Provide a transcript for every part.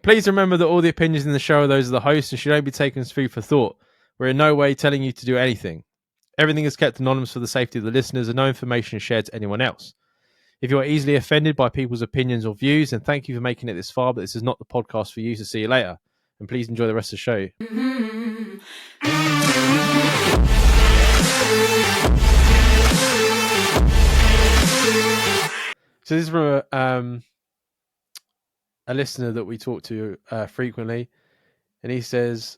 Please remember that all the opinions in the show are those of the host and should only be taken as food for thought. We're in no way telling you to do anything. Everything is kept anonymous for the safety of the listeners and no information is shared to anyone else. If you are easily offended by people's opinions or views, then thank you for making it this far, but this is not the podcast for you. So see you later. And please enjoy the rest of the show. So this is from a listener that we talk to frequently. And he says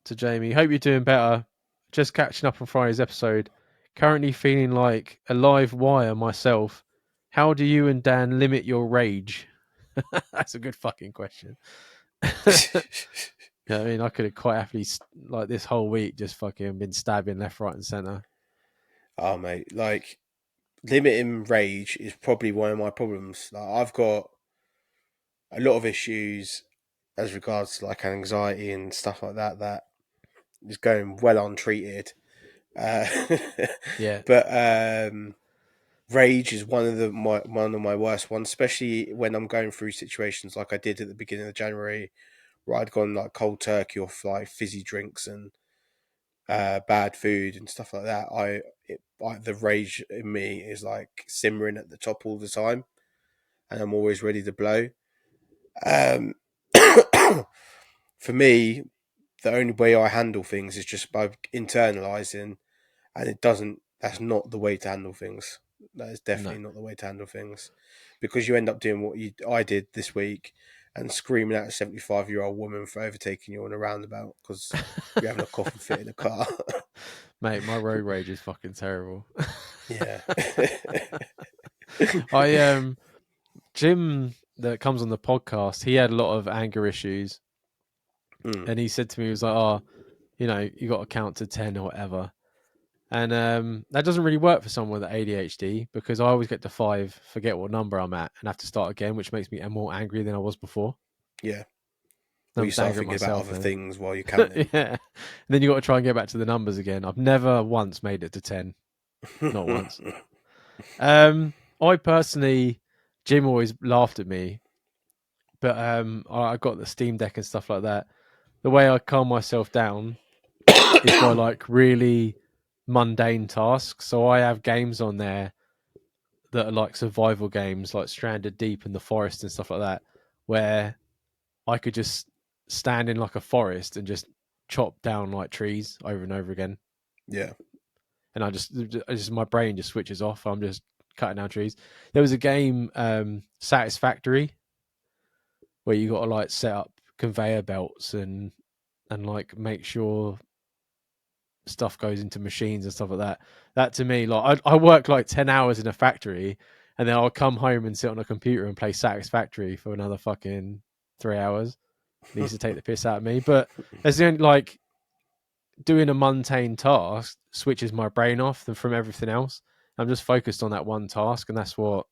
to Jamie, hope you're doing better. Just catching up on Friday's episode. Currently feeling like a live wire myself. How do you and Dan limit your rage? That's a good fucking question. Yeah, I mean, I could have quite happily, like this whole week, just fucking been stabbing left, right, and centre. Oh, mate, like limiting rage is probably one of my problems. Like, I've got a lot of issues as regards to like anxiety and stuff like that that is going well untreated. Yeah. But rage is one of my worst ones, especially when I'm going through situations like I did at the beginning of January, where I'd gone like cold turkey off like fizzy drinks and bad food and stuff like that. The rage in me is like simmering at the top all the time, and I'm always ready to blow. For me, the only way I handle things is just by internalizing, and it doesn't. That's not the way to handle things. That is definitely not the way to handle things, because you end up doing what I did this week and screaming at a 75-year-old woman for overtaking you on a roundabout because you're having a coffee fit in a car. Mate, my road rage is fucking terrible. Yeah. Jim that comes on the podcast, he had a lot of anger issues. Mm. And he said to me, he was like, oh, you know, you got to count to 10 or whatever. And that doesn't really work for someone with ADHD because I always get to 5, forget what number I'm at, and have to start again, which makes me more angry than I was before. Yeah. Well, I'm you just start angry at thinking about myself other then. things while you're counting. Yeah. And then you got to try and get back to the numbers again. I've never once made it to 10. Not once. I personally, Jim always laughed at me, but I got the Steam Deck and stuff like that. The way I calm myself down is by like really mundane tasks. So I have games on there that are like survival games, like Stranded Deep in the forest and stuff like that, where I could just stand in like a forest and just chop down like trees over and over again. Yeah. And I just my brain just switches off. I'm just cutting down trees. There was a game, Satisfactory, where you got to like set up conveyor belts and like make sure stuff goes into machines and stuff like that. That to me, like I work like 10 hours in a factory and then I'll come home and sit on a computer and play Satisfactory for another fucking 3 hours. It needs to take the piss out of me. But as the only like doing a mundane task switches my brain off from everything else. I'm just focused on that one task, and that's what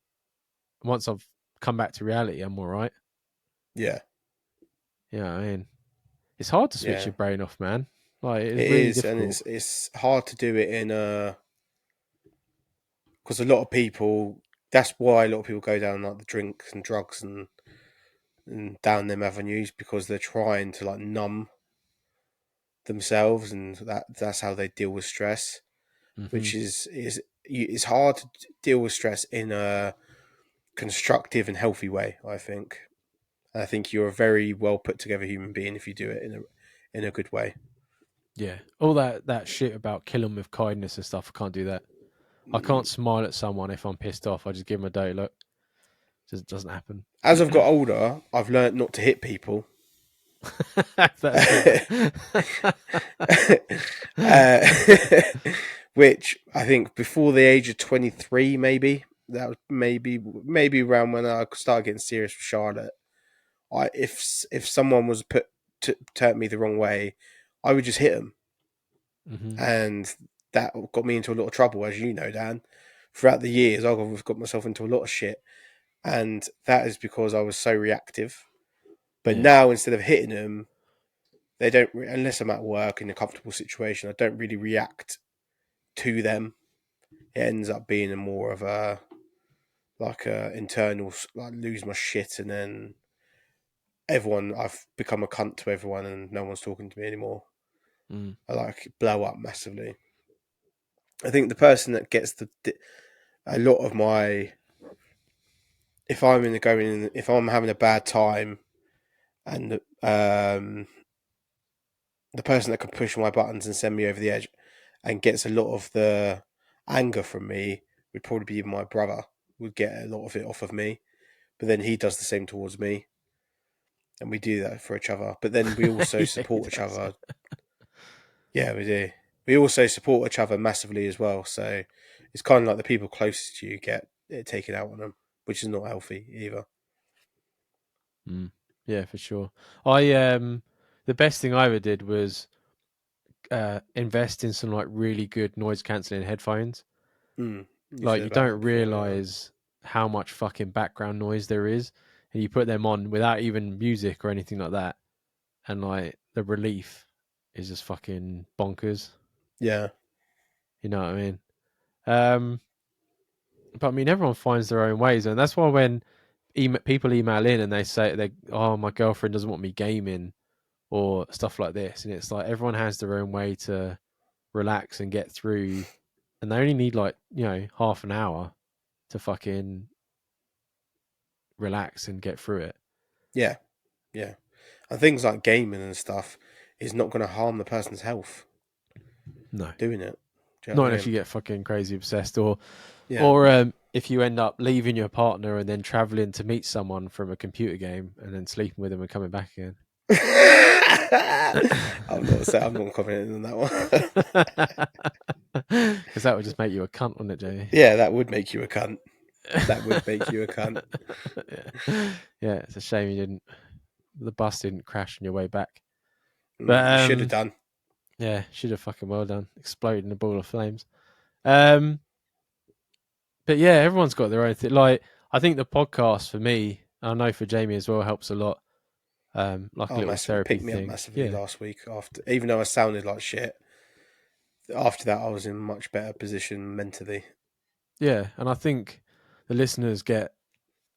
once I've come back to reality, I'm all right. Yeah. Yeah, I mean, it's hard to switch Yeah. your brain off, man. Like it's It really is, and difficult. it's hard to do it in a because a lot of people. That's why a lot of people go down like the drinks and drugs and down them avenues because they're trying to like numb themselves, and that's how they deal with stress. Mm-hmm. Which is it's hard to deal with stress in a constructive and healthy way. I think. And I think you're a very well put together human being if you do it in a good way. Yeah, all that shit about kill them with kindness and stuff. I can't do that. I can't smile at someone if I'm pissed off. I just give them a dirty look. It just doesn't happen. As I've got older, I've learned not to hit people. That's good. uh, which I think before the age of 23, maybe that was maybe around when I started getting serious with Charlotte. If someone was put to turn me the wrong way, I would just hit them, Mm-hmm. and that got me into a lot of trouble, as you know, Dan. Throughout the years, I've got myself into a lot of shit, and that is because I was so reactive. But Yeah. now, instead of hitting them, they don't unless I'm at work in a comfortable situation. I don't really react to them. It ends up being a more of a like a internal like lose my shit and then everyone. I've become a cunt to everyone, and no one's talking to me anymore. Mm. I like blow up massively. I think the person that gets a lot of my, if I'm having a bad time, and the person that can push my buttons and send me over the edge, and gets a lot of the anger from me, would probably be my brother. Would get a lot of it off of me, but then he does the same towards me, and we do that for each other. But then we also Yeah, support he each does. other. Yeah, we do. We also support each other massively as well. So it's kind of like the people closest to you get it taken out on them, which is not healthy either. Mm. Yeah, for sure. The best thing I ever did was invest in some like really good noise cancelling headphones. Mm. You Like said you about that don't before, yeah. realize how much fucking background noise there is, and you put them on without even music or anything like that, and like the relief is just fucking bonkers. Yeah. You know what I mean? Um, but I mean, everyone finds their own ways, and that's why when people email in and they say oh, my girlfriend doesn't want me gaming or stuff like this, and it's like everyone has their own way to relax and get through, and they only need like half an hour to fucking relax and get through it. Yeah. Yeah. And things like gaming and stuff is not going to harm the person's health No, doing it. Do you know not what I unless you mean? get fucking crazy obsessed, or Yeah. or if you end up leaving your partner and then traveling to meet someone from a computer game and then sleeping with them and coming back again. I'm not confident in that one. Because that would just make you a cunt, wouldn't it, Jamie? Yeah, that would make you a cunt. That would make you a cunt. Yeah. Yeah, it's a shame the bus didn't crash on your way back. But You should have done. yeah, should have fucking well done. Exploded in a ball of flames. But yeah, everyone's got their own thing. Like I think the podcast for me, I know for Jamie as well, helps a lot. Like a Oh, little massively therapy picked me up thing. massively Yeah. last week. After, even though I sounded like shit, after that I was in a much better position mentally. Yeah. And I think the listeners get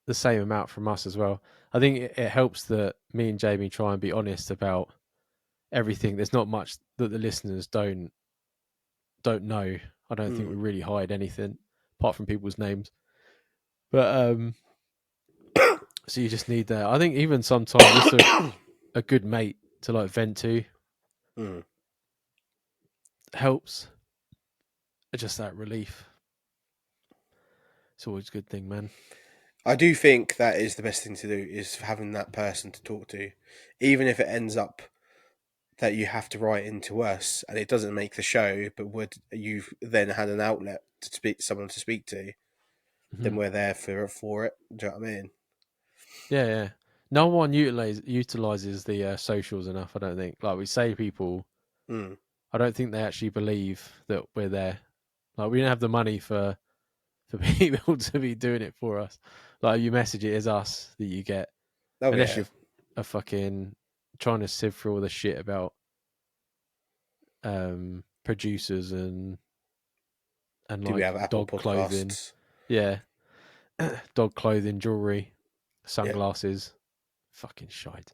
the same amount from us as well. I think it helps that me and Jamie try and be honest about everything. There's not much that the listeners don't know. I don't think we really hide anything apart from people's names. But so you just need that. I think even sometimes just a good mate to like vent to helps. Just that relief. It's always a good thing, man. I do think that is the best thing to do, is having that person to talk to, even if it ends up that you have to write into us and it doesn't make the show, but would you've then had an outlet to speak, someone to speak to, then Mhm. we're there for it. Do you know what I mean? Yeah, yeah. No one utilizes the socials enough. I don't think. Like we say, people. Mm. I don't think they actually believe that we're there. Like we don't have the money for people to be doing it for us. Like you message it as us that you get, Oh unless yeah. you're a fucking trying to sift through all the shit about producers and Do we like have Apple dog clothing. Podcasts? Yeah, dog clothing, jewelry, Yeah. sunglasses. Fucking shite.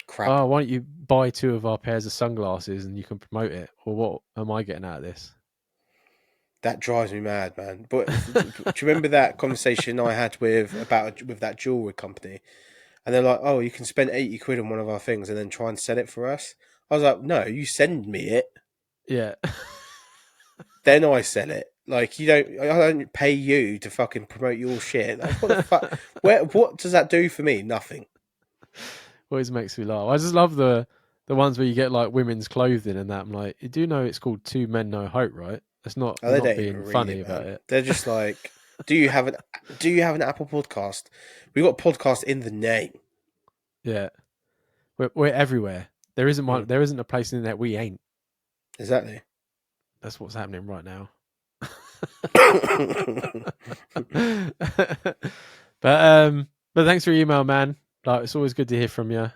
Crap. Oh, why don't you buy 2 of our pairs of sunglasses and you can promote it? Or what am I getting out of this? That drives me mad, man. But do you remember that conversation I had with that jewelry company? And they're like, "Oh, you can spend 80 quid on one of our things and then try and sell it for us." I was like, "No, you send me it, Yeah. then I sell it. Like I don't pay you to fucking promote your shit. Like, what the fuck? What does that do for me? Nothing." Always makes me laugh. I just love the ones where you get like women's clothing and that. I'm like, you do know it's called Two Men No Hope, right? It's not. Oh, You're they not don't even being read funny it, about man. it. They're just like, do you have an Apple podcast? We got podcast in the name. Yeah, we're everywhere. There isn't one. Mm, There isn't a place in there we ain't. exactly. That's what's happening right now. But thanks for your email, man. Like it's always good to hear from you.